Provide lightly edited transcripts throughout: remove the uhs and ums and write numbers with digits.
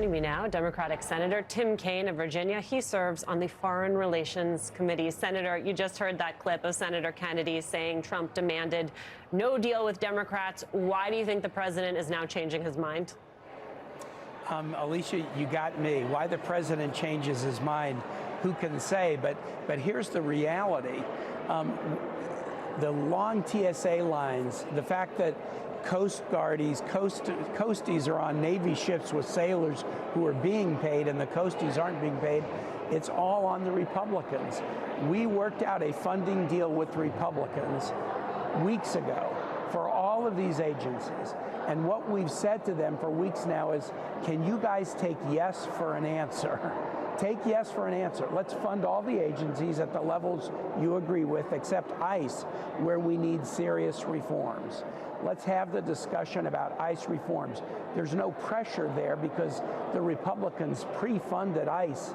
Joining me now, Democratic Senator Tim Kaine of Virginia. He serves on the Foreign Relations Committee. Senator, you just heard that clip of Senator Kennedy saying Trump demanded no deal with Democrats. Why do you think the president is now changing his mind? Alicia, you got me. Why the president changes his mind, who can say? But here's the reality. The long TSA lines, the fact that coasties are on Navy ships with sailors who are being paid and the coasties aren't being paid, it's all on the Republicans. We worked out a funding deal with Republicans weeks ago for all of these agencies. And what we've said to them for weeks now is, can you guys take yes for an answer? Take yes for an answer. Let's fund all the agencies at the levels you agree with, except ICE, where we need serious reforms. Let's have the discussion about ICE reforms. There's no pressure there because the Republicans pre-funded ICE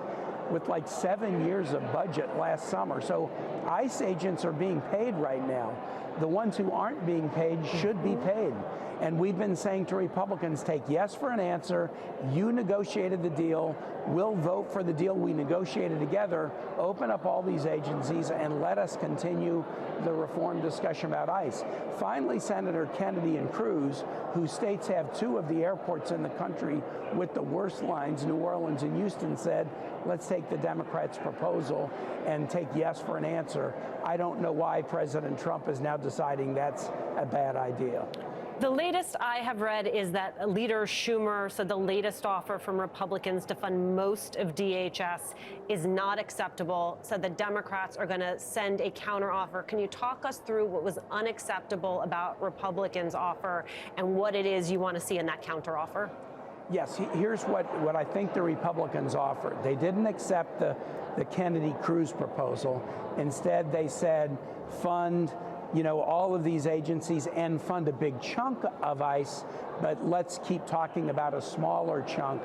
with like 7 years of budget last summer. So ICE agents are being paid right now. The ones who aren't being paid should be paid. And we've been saying to Republicans, take yes for an answer. You negotiated the deal. We'll vote for the deal we negotiated together. Open up all these agencies and let us continue the reform discussion about ICE. Finally, Senator Kennedy and Cruz, whose states have two of the airports in the country with the worst lines, New Orleans and Houston, said, let's take the Democrats' proposal and take yes for an answer. I don't know why President Trump is now deciding that's a bad idea. The latest I have read is that Leader Schumer said the latest offer from Republicans to fund most of DHS is not acceptable, said the Democrats are going to send a counteroffer. Can you talk us through what was unacceptable about Republicans' offer and what it is you want to see in that counteroffer? Yes, here's what I think the Republicans offered. They didn't accept the Kennedy-Cruz proposal. Instead, they said fund all of these agencies and fund a big chunk of ICE, but let's keep talking about a smaller chunk.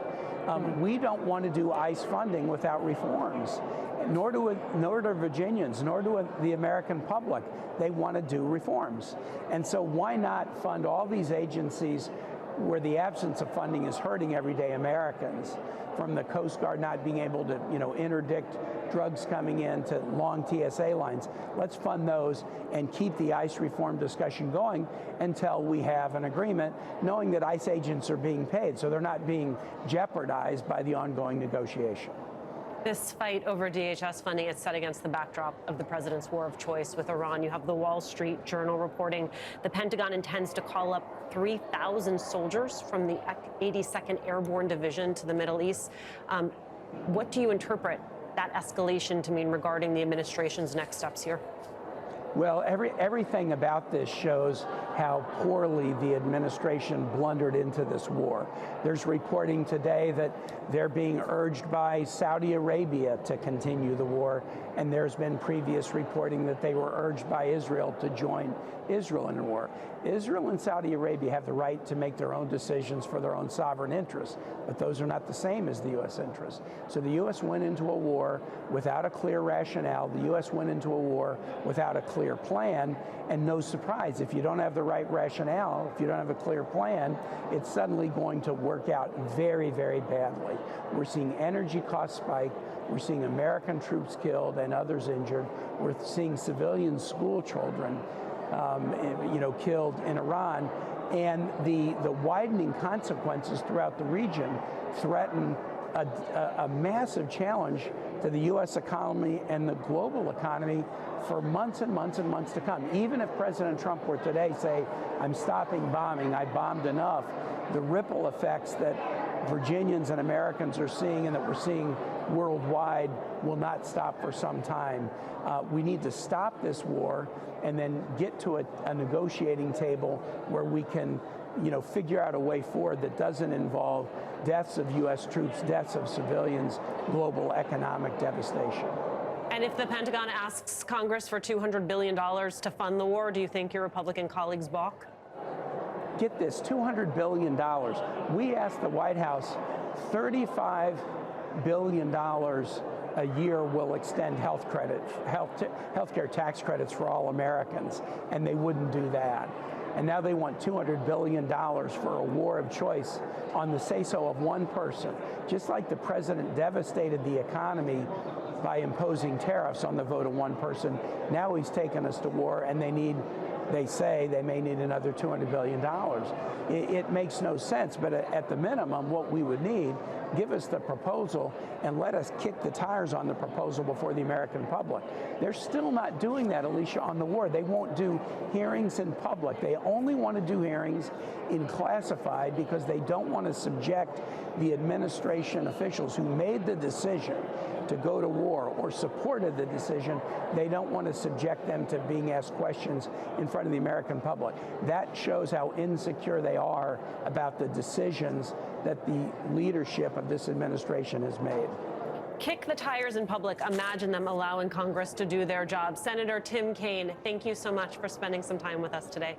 We don't want to do ICE funding without reforms, nor do Virginians, nor do the American public. They want to do reforms. And so why not fund all these agencies where the absence of funding is hurting everyday Americans, from the Coast Guard not being able to, interdict drugs coming in to long TSA lines. Let's fund those and keep the ICE reform discussion going until we have an agreement, knowing that ICE agents are being paid, so they're not being jeopardized by the ongoing negotiation. This fight over DHS funding is set against the backdrop of the president's war of choice with Iran. You have the Wall Street Journal reporting the Pentagon intends to call up 3,000 soldiers from the 82nd Airborne Division to the Middle East. What do you interpret that escalation to mean regarding the administration's next steps here? Well, everything about this shows how poorly the administration blundered into this war. There's reporting today that they're being urged by Saudi Arabia to continue the war, and there's been previous reporting that they were urged by Israel to join Israel in the war. Israel and Saudi Arabia have the right to make their own decisions for their own sovereign interests, but those are not the same as the U.S. interests. So the U.S. went into a war without a clear rationale. The U.S. went into a war without a clear plan, and no surprise, if you don't have the right rationale, if you don't have a clear plan, it's suddenly going to work out very, very badly. We're seeing energy costs spike. We're seeing American troops killed and others injured. We're seeing civilian school children killed in Iran, and the widening consequences throughout the region threaten a massive challenge to the U.S. economy and the global economy for months and months and months to come. Even if President Trump were today say, I'm stopping bombing, I bombed enough, the ripple effects that Virginians and Americans are seeing and that we're seeing worldwide will not stop for some time. We need to stop this war and then get to a negotiating table where we can figure out a way forward that doesn't involve deaths of U.S. troops, deaths of civilians, global economic devastation. And if the Pentagon asks Congress for $200 billion to fund the war, do you think your Republican colleagues balk? Get this, $200 billion. We asked the White House, $35 billion a year will extend healthcare tax credits for all Americans, and they wouldn't do that. and now they want $200 billion for a war of choice on the say-so of one person. Just like the president devastated the economy by imposing tariffs on the vote of one person, now he's taken us to war, and they say they may need another $200 billion. It makes no sense, but at the minimum, what we would need, give us the proposal and let us kick the tires on the proposal before the American public. They're still not doing that, Alicia, on the war. They won't do hearings in public. They only want to do hearings in classified because they don't want to subject the administration officials who made the decision to go to war or supported the decision. They don't want to subject them to being asked questions in front of the American public. That shows how insecure they are about the decisions that the leadership of this administration has made. Kick the tires in public. Imagine them allowing Congress to do their job. Senator Tim Kaine, thank you so much for spending some time with us today.